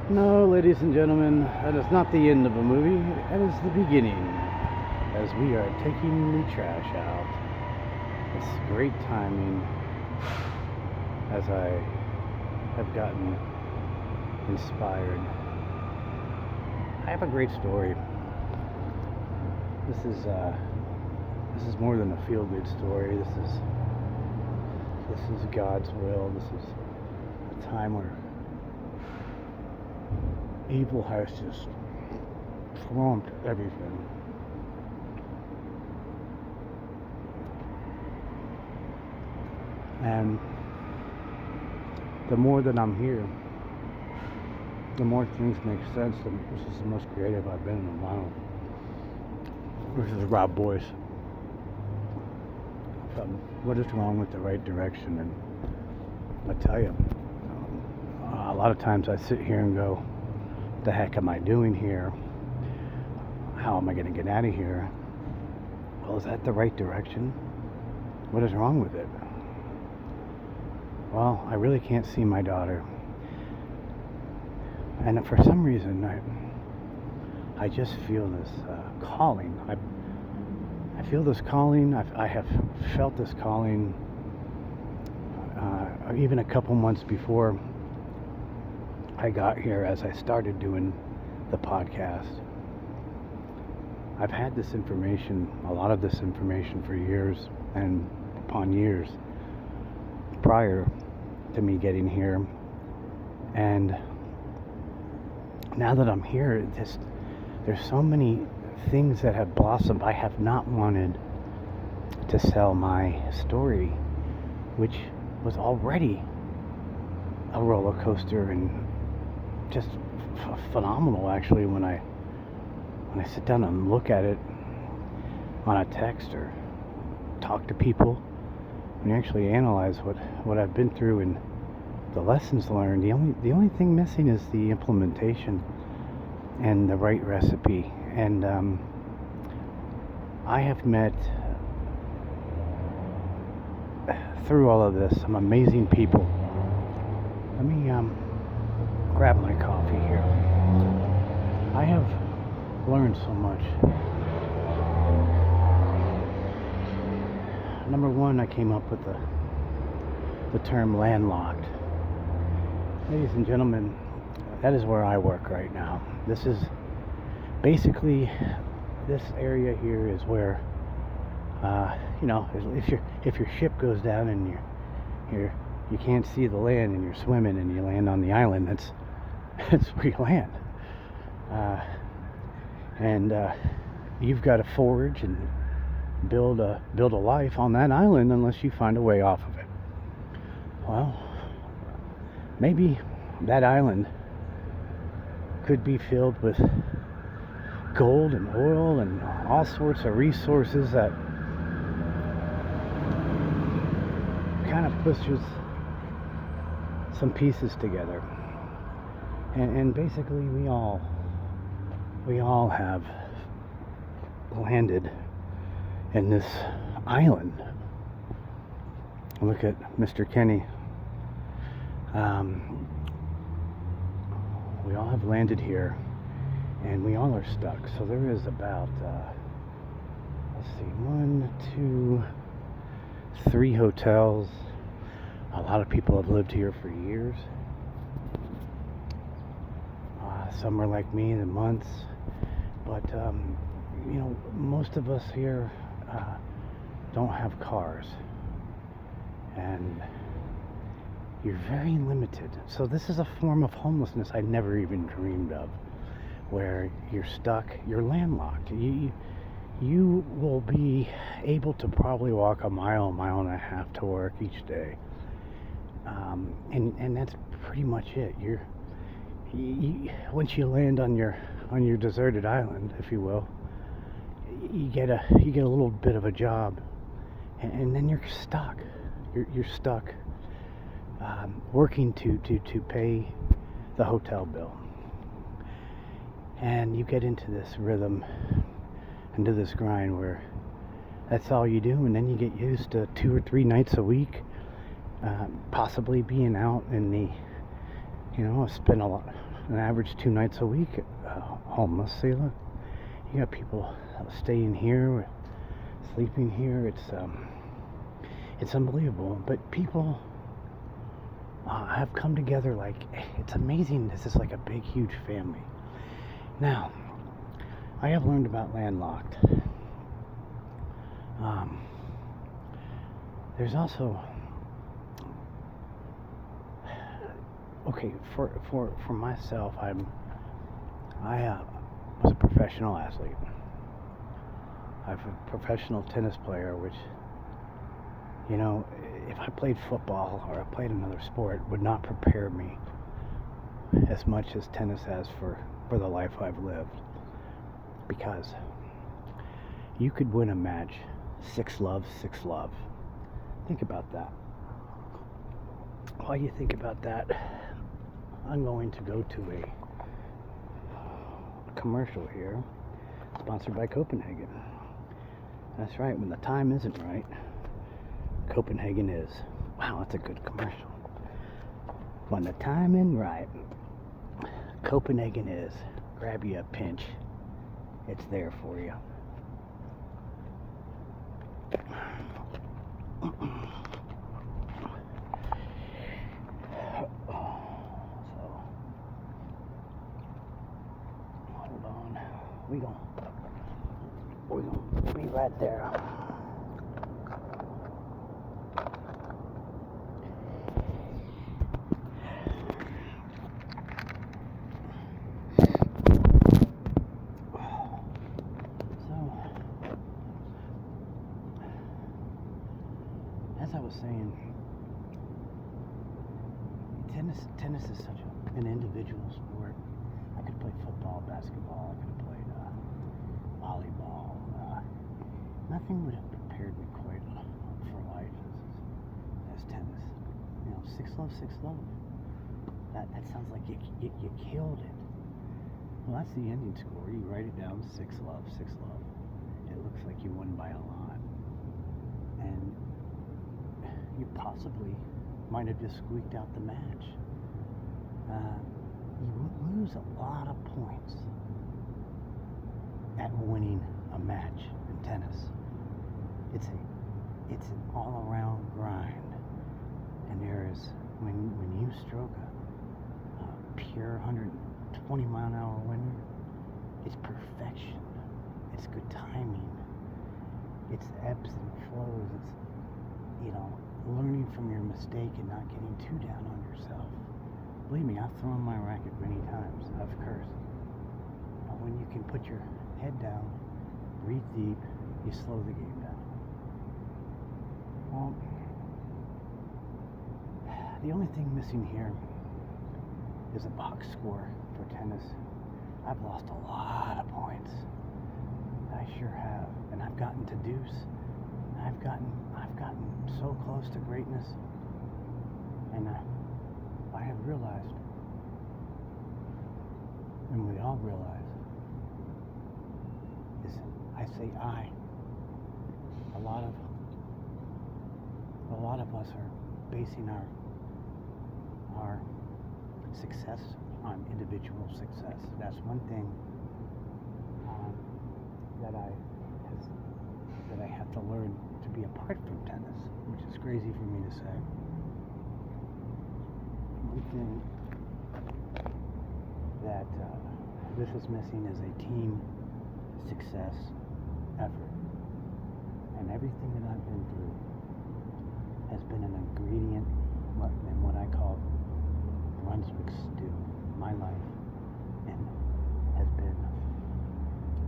No, ladies and gentlemen, that is not the end of a movie. That is the beginning, as we are taking the trash out. It's great timing, as I have gotten inspired. I have a great story. This is more than a feel-good story. This is God's will. This is a time where evil has just swamped everything. And the more that I'm here, the more things make sense. This is the most creative I've been in a while. This is Robert Boyce. What is wrong with the right direction? And I tell you, a lot of times I sit here and go, the heck am I doing here? How am I going to get out of here? Well, is that the right direction? What is wrong with it? Well, I really can't see my daughter. And for some reason, I just feel this calling. I feel this calling. I have felt this calling even a couple months before I got here, as I started doing the podcast. I've had this information, a lot of this information, for years and upon years prior to me getting here. And now that I'm here, there's so many things that have blossomed. I have not wanted to sell my story, which was already a roller coaster and just phenomenal, actually, when I sit down and look at it on a text or talk to people and actually analyze what I've been through and the lessons learned. The only thing missing is the implementation and the right recipe. And I have met, through all of this, some amazing people. Let me grab my coffee here. I have learned so much. Number one, I came up with the term landlocked. Ladies and gentlemen, that is where I work right now. This is basically, this area here is where, if your ship goes down and you can't see the land and you're swimming and you land on the island, that's where you land. And you've got to forage and build a life on that island unless you find a way off of it. Well, maybe that island could be filled with gold and oil and all sorts of resources that kind of pushes some pieces together. And basically we all have landed in this island. Look at Mr. Kenny. We all have landed here, and we all are stuck. So there is about, let's see, 1, 2, 3 hotels. A lot of people have lived here for years. Some are like me, the months. But, most of us here don't have cars. And you're very limited. So this is a form of homelessness I never even dreamed of, where you're stuck, you're landlocked. You will be able to probably walk a mile and a half to work each day. And that's pretty much it. Once you land on your deserted island, if you will, you get a little bit of a job, and then you're stuck. You're stuck working to pay the hotel bill, and you get into this rhythm, into this grind where that's all you do, and then you get used to 2 or 3 nights a week, possibly being out in the, I spend an average 2 nights a week homeless. See, look, you got people staying here, sleeping here. It's unbelievable. But people have come together like, it's amazing. This is like a big, huge family. Now, I have learned about Landlocked. There's also, okay, for myself, I was a professional athlete. I'm a professional tennis player, which, you know, if I played football or I played another sport, would not prepare me as much as tennis has for the life I've lived. Because you could win a match 6-love, 6-love. Think about that. While you think about that, I'm going to go to a commercial here, sponsored by Copenhagen. That's right, when the time isn't right, Copenhagen is. Wow, that's a good commercial. When the time isn't right, Copenhagen is. Grab you a pinch. It's there for you. Hold on. We're gonna be right there. As I was saying, tennis is such an individual sport. I could play football, basketball, I could have played volleyball. Nothing would have prepared me quite for life as tennis. You know, 6-love, 6-love. That sounds like you killed it. Well, that's the ending score. You write it down, 6-love, 6-love. It looks like you won by a lot. And you possibly might have just squeaked out the match. You lose a lot of points at winning a match in tennis. It's an all-around grind, and there is when you stroke a pure 120-mile-an-hour winner, it's perfection. It's good timing. It's ebbs and flows. It's, you know, learning from your mistake and not getting too down on yourself. Believe me, I've thrown my racket many times. I've cursed. But when you can put your head down, breathe deep, you slow the game down. Well, the only thing missing here is a box score for tennis. I've lost a lot of points. I sure have. And I've gotten to deuce. I've gotten so close to greatness, and I have realized, and we all realize, is I say I. A lot of us are basing our success on individual success. That's one thing that I have to learn to be apart from tennis, which is crazy for me to say. One thing that this is missing is a team success effort. And everything that I've been through has been an ingredient in what I call Brunswick stew. My life and has been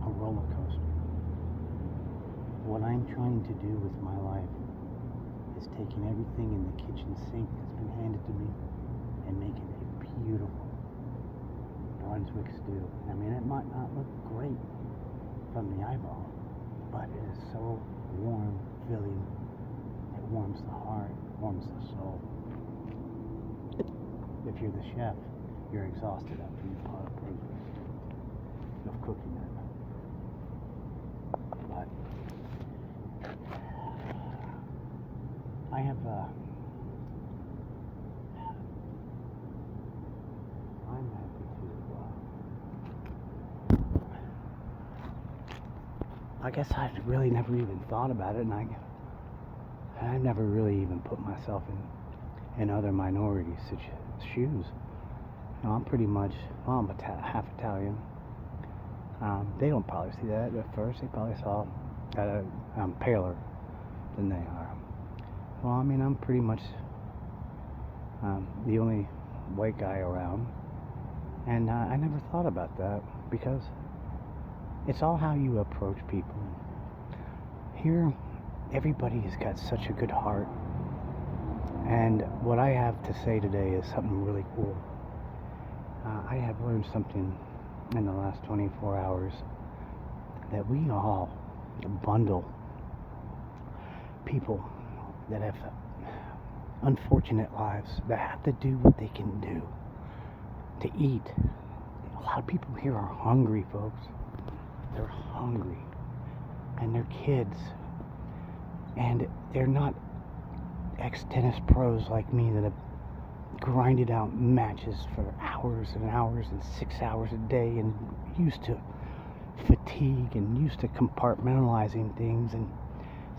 a roller coaster. What I'm trying to do with my life is taking everything in the kitchen sink that's been handed to me and making a beautiful Brunswick stew. I mean, it might not look great from the eyeball, but it is so warm, filling. It warms the heart, warms the soul. If you're the chef, you're exhausted after you pot of Brunswick stew, of cooking it. But I have I'm happy to I guess I really never even thought about it, and I never really even put myself in other minorities' shoes. I'm pretty much, I'm half Italian. They don't probably see that at first. They probably saw that I'm paler than they are. Well, I mean, I'm pretty much the only white guy around, and I never thought about that because it's all how you approach people. Here, everybody has got such a good heart, and what I have to say today is something really cool. I have learned something in the last 24 hours that we all bundle people that have unfortunate lives, that have to do what they can do to eat. A lot of people here are hungry, folks. They're hungry, and they're kids, and they're not ex-tennis pros like me that have grinded out matches for hours and hours and 6 hours a day and used to fatigue and used to compartmentalizing things and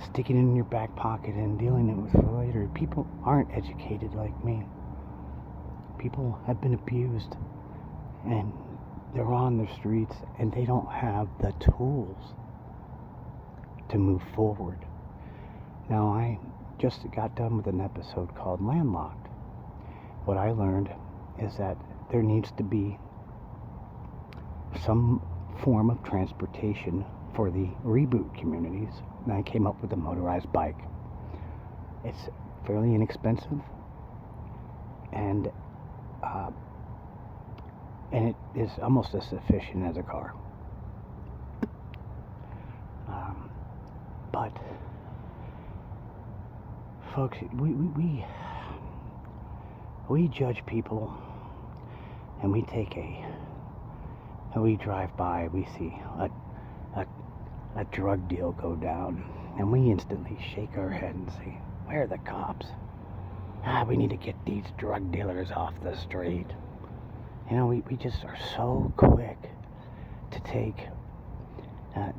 sticking it in your back pocket and dealing it with for later. People aren't educated like me. People have been abused, and they're on the streets, and they don't have the tools to move forward. Now, I just got done with an episode called Landlocked. What I learned is that there needs to be some form of transportation for the reboot communities, and I came up with a motorized bike. It's fairly inexpensive, and it is almost as efficient as a car. But folks, we judge people, and we drive by, we see a drug deal go down, and we instantly shake our head and say, where are the cops? We need to get these drug dealers off the street. We just are so quick to take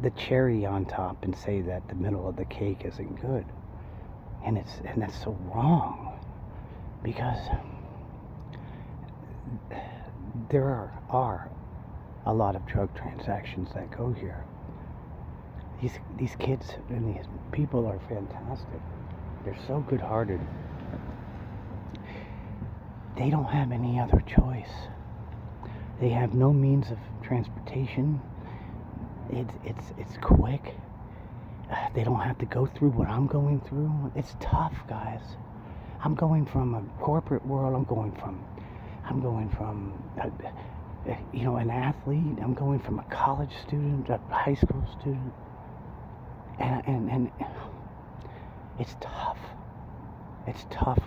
the cherry on top and say that the middle of the cake isn't good. And that's so wrong, because there are a lot of drug transactions that go here. These kids and these people are fantastic. They're so good-hearted. They don't have any other choice. They have no means of transportation. It's quick. They don't have to go through what I'm going through. It's tough, guys. I'm going from a corporate world. I'm going from an athlete. I'm going from a college student, a high school student, and it's tough. It's tough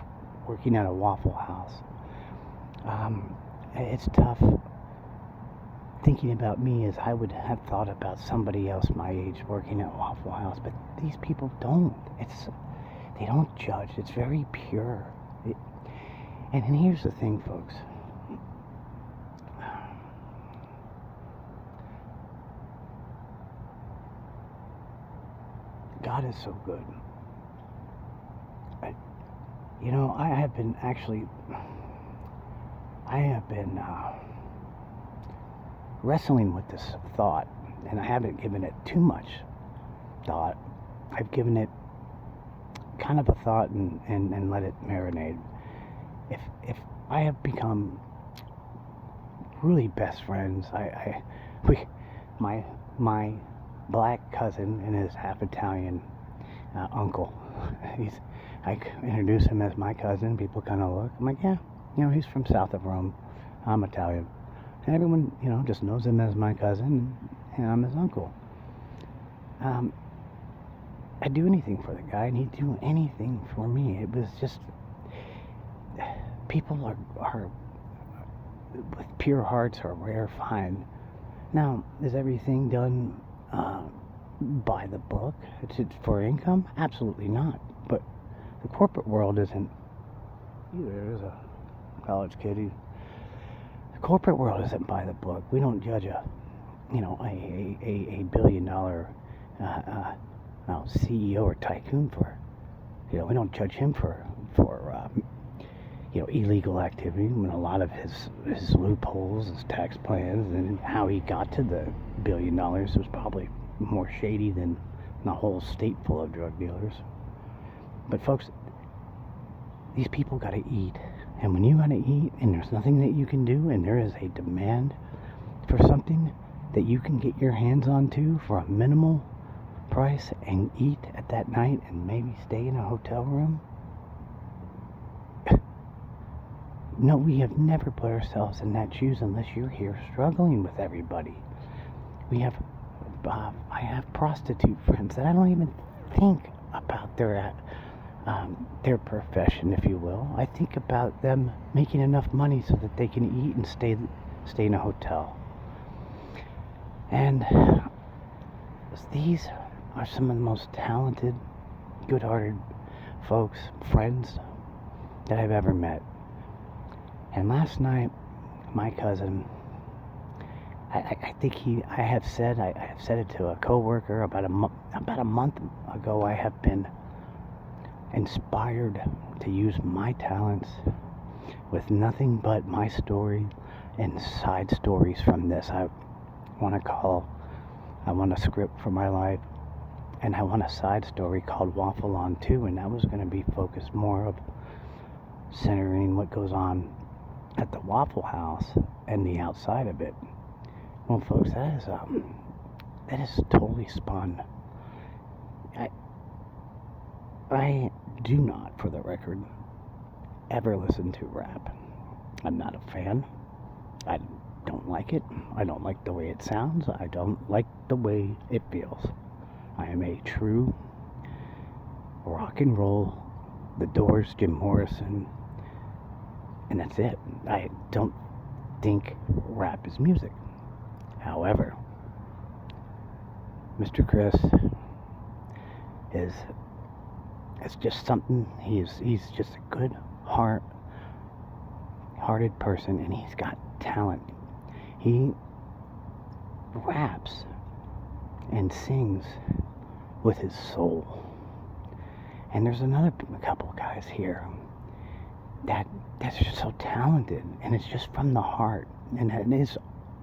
working at a Waffle House. It's tough thinking about me as I would have thought about somebody else my age working at Waffle House, but these people don't. They don't judge. It's very pure. And here's the thing, folks. God is so good. I have been wrestling with this thought, and I haven't given it too much thought. I've given it kind of a thought and let it marinate. If I have become really best friends, my black cousin and his half Italian uncle, I introduce him as my cousin. People kind of look. I'm like, yeah, he's from south of Rome. I'm Italian. And everyone, just knows him as my cousin, and I'm his uncle. I'd do anything for the guy, and he'd do anything for me. It was just, people are with pure hearts are rare find. Now, is everything done by the book? It's for income? Absolutely not. But the corporate world isn't either. There's a college kid. The corporate world isn't by the book. We don't judge a $1 billion CEO or tycoon for. We don't judge him for illegal activity. I mean, a lot of his loopholes, his tax plans, and how he got to the $1 billion was probably more shady than the whole state full of drug dealers. But folks, these people got to eat. And when you got to eat and there's nothing that you can do and there is a demand for something that you can get your hands onto for a minimal price and eat at that night and maybe stay in a hotel room. No, we have never put ourselves in that shoes unless you're here struggling with everybody. I have prostitute friends that I don't even think about their profession, if you will. I think about them making enough money so that they can eat and stay in a hotel. And these are some of the most talented, good-hearted folks, friends that I've ever met. And last night, my cousin, I have said it to a coworker about a month ago. I have been inspired to use my talents with nothing but my story and side stories from this. I want a script for my life, and I want a side story called Waffle on too, and that was going to be focused more of centering what goes on at the Waffle House and the outside of it. Well, folks, that is totally spun. I do not, for the record, ever listen to rap. I'm not a fan. I don't like it. I don't like the way it sounds. I don't like the way it feels. I am a true rock and roll, The Doors, Jim Morrison, and that's it. I don't think rap is music. However, Mr. Chris is just something. He's just a good hearted person, and he's got talent. He raps and sings with his soul. And there's a couple guys here that's just so talented, and it's just from the heart, and it is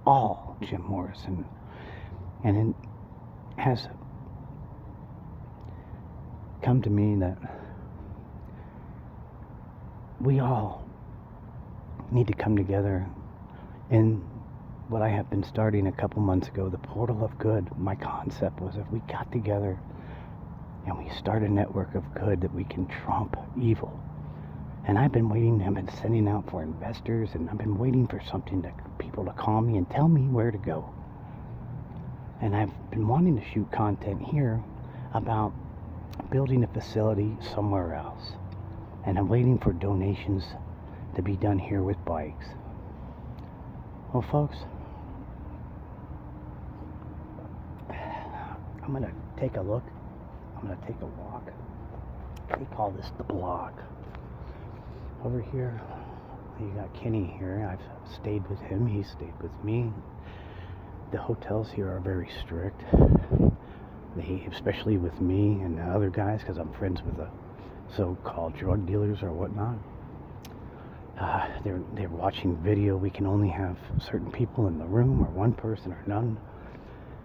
all Jim Morrison. And it has come to me that we all need to come together in what I have been starting a couple months ago, the Portal of Good. My concept was if we got together and we start a network of good, that we can trump evil. And I've been sending out for investors, and I've been waiting for people to call me and tell me where to go. And I've been wanting to shoot content here about building a facility somewhere else. And I'm waiting for donations to be done here with bikes. Well, folks, I'm going to take a look. I'm going to take a walk. They call this the block. Over here, you got Kenny here. I've stayed with him. He stayed with me. The hotels here are very strict. Especially with me and the other guys, because I'm friends with the so-called drug dealers or whatnot. They're watching video. We can only have certain people in the room, or one person, or none.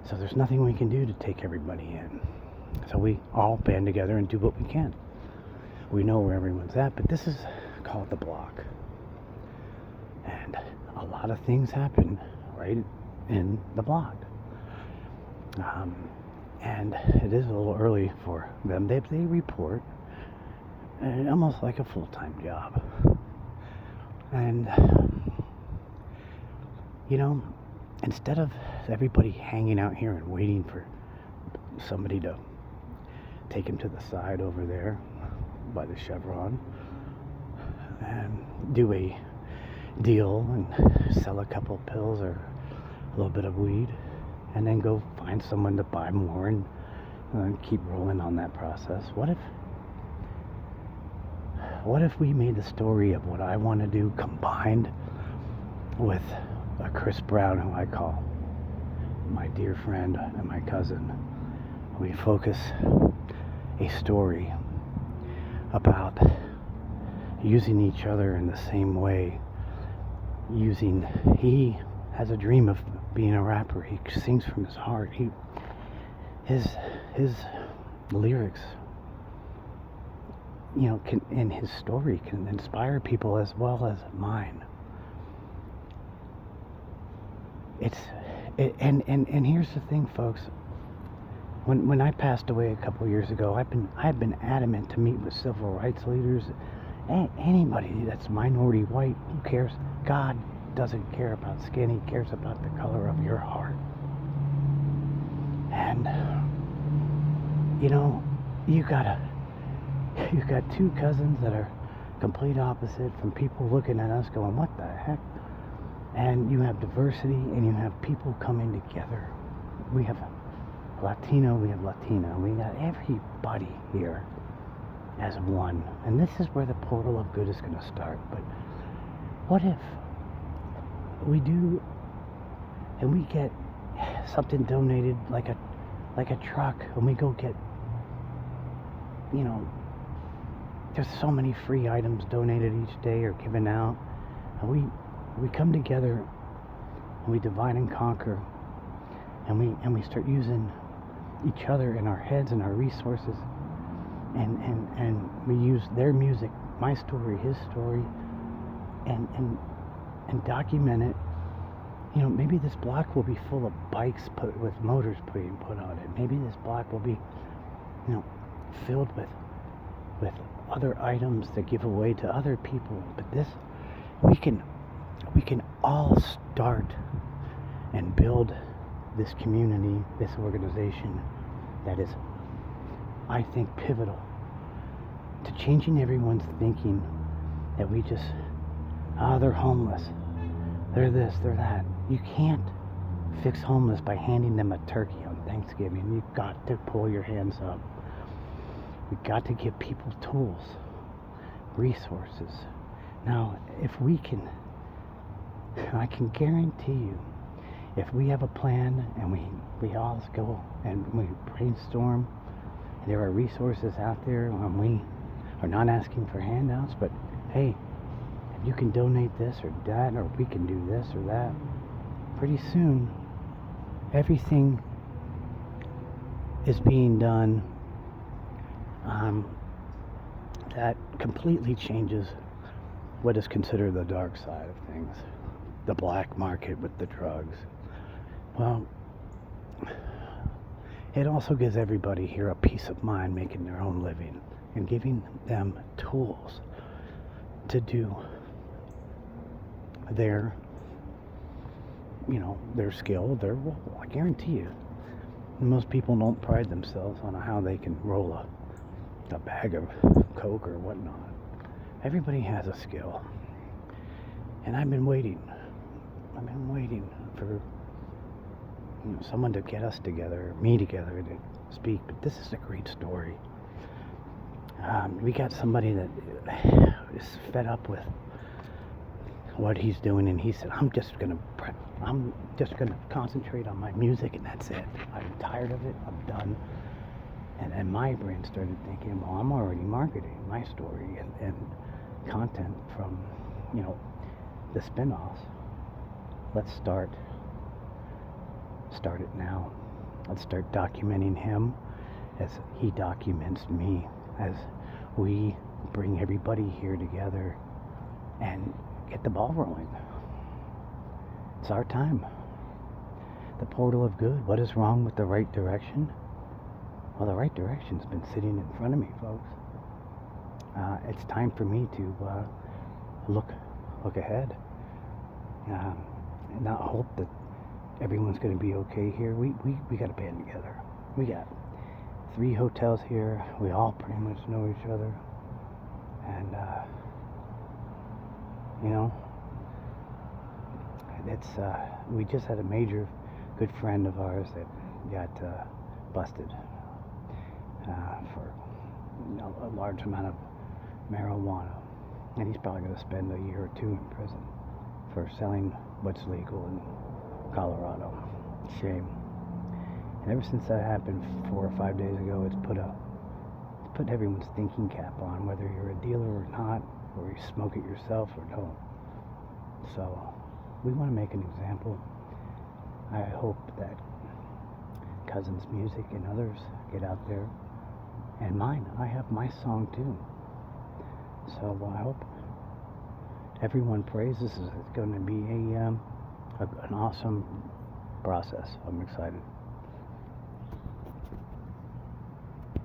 So there's nothing we can do to take everybody in. So we all band together and do what we can. We know where everyone's at, but this is called the block. And a lot of things happen right in the block. And it is a little early for them. They report almost like a full-time job. And, instead of everybody hanging out here and waiting for somebody to take him to the side over there by the Chevron and do a deal and sell a couple pills or a little bit of weed, and then go find someone to buy more and keep rolling on that process. What if we made the story of what I want to do combined with a Chris Brown, who I call my dear friend and my cousin, we focus a story about using each other in the same way. He has a dream of being a rapper. He sings from his heart. His lyrics, and his story can inspire people as well as mine. And here's the thing, folks. When I passed away a couple years ago, I've been adamant to meet with civil rights leaders, anybody that's minority, white, who cares? God doesn't care about skin. He cares about the color of your heart. And you got two cousins that are complete opposite, from people looking at us going, what the heck? And you have diversity, and you have people coming together. We have Latino, we have Latina, we got everybody here as one. And this is where the portal of good is going to start. But what if we do, and we get something donated, like a truck, and we go get, there's so many free items donated each day or given out, and we come together, and we divide and conquer, and we start using each other in our heads and our resources, and we use their music, my story, his story, and document it. Maybe this block will be full of bikes with motors being put on it. Maybe this block will be, filled with other items that give away to other people. But this, we can all start and build this community, this organization that is, I think, pivotal to changing everyone's thinking that we just, they're homeless, they're this, they're that. You can't fix homeless by handing them a turkey on Thanksgiving. You've got to pull your hands up. We've got to give people tools, resources. Now, if we can, I can guarantee you, if we have a plan and we all go and we brainstorm, and there are resources out there, and we are not asking for handouts, but hey, if you can donate this or that, or we can do this or that, pretty soon everything is being done that completely changes what is considered the dark side of things, the black market with the drugs. Well, it also gives everybody here a peace of mind making their own living and giving them tools to do their skill, their role. I guarantee you, most people don't pride themselves on how they can roll a bag of Coke or whatnot. Everybody has a skill. And I've been waiting for someone to get us together, me together, to speak. But this is a great story. We got somebody that is fed up with what he's doing, and he said, I'm just gonna concentrate on my music, and that's it. I'm tired of it. I'm done. And my brain started thinking, well, I'm already marketing my story and content from the spin-offs. Let's start it now. Let's start documenting him as he documents me, as we bring everybody here together and get the ball rolling. It's our time. The portal of good. What is wrong with the right direction? Well, the right direction's been sitting in front of me, folks. It's time for me to look ahead, and not hope that everyone's going to be okay here. We got to band together. We got 3 hotels here. We all pretty much know each other, and it's we just had a major good friend of ours that got busted for a large amount of marijuana, and he's probably going to spend a year or 2 in prison for selling what's legal in Colorado. Shame. And ever since that happened 4 or 5 days ago, it's put everyone's thinking cap on, whether you're a dealer or not, or you smoke it yourself or don't. So we want to make an example. I hope that Cousin's music and others get out there. And mine, I have my song too. So I hope everyone prays. This is going to be an awesome process. I'm excited.